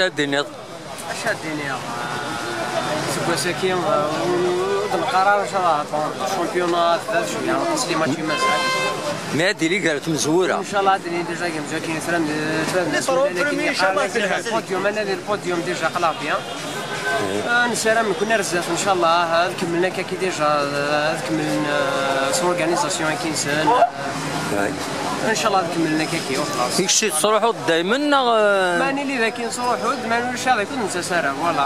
الدنيا سكوساكين القرار ان شاء الله الشامبيونات يعني قصدي ماتشي مازال ما هذه اللي قالت مزوره ان شاء الله هذه ديجا كاين ثلاث البوديوم انا البوديوم ديجا قلا بيان نسالم كنا رزاف ان شاء الله كملنا كي ديجا كملنا سورغانيزاسيون كينسان ان شاء الله كملنا كي وخلاص ديك الشيء تصروحوا دائما ماني اللي ذاك نصروحوا ما نقولش هذا كل متسارع فوالا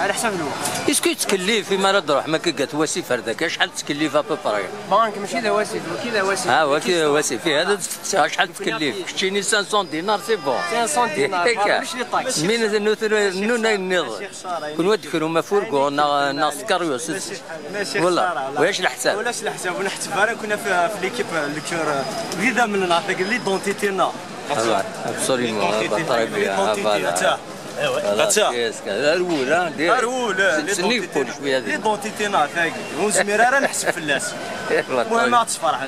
على حساب الوقت اسكو تكلف فيما لا تروح ما كيقات واسيف هذاك شحال تكلف ابوبري بانك ماشي ذا واسيف كذا واسيف وكذا واسيف في هذا شحال تكلف كشتيني 500 دينار سي بون 500 دينار ماشي لي طاكس من نونا النظر كون ودخلوا ما فوركو ناس كاريوس والله واش الحساب ولاش الحساب ونحتفل كنا في ليكيب الكور غير من نعطيك لي دونتيتينا ابسوليومون بطري بها فوالا الاولى دير سني كل شويه لي دونتيتينا ثاقي وزميره راه نحسب فلاس المهم ما تصفرح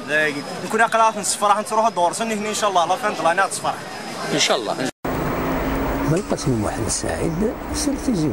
نكون قرات نصفرح نروح دور سني هنا ان شاء الله لا فهمت لا تصفرح ان شاء الله. القاسم محمد السعيد سير تيجي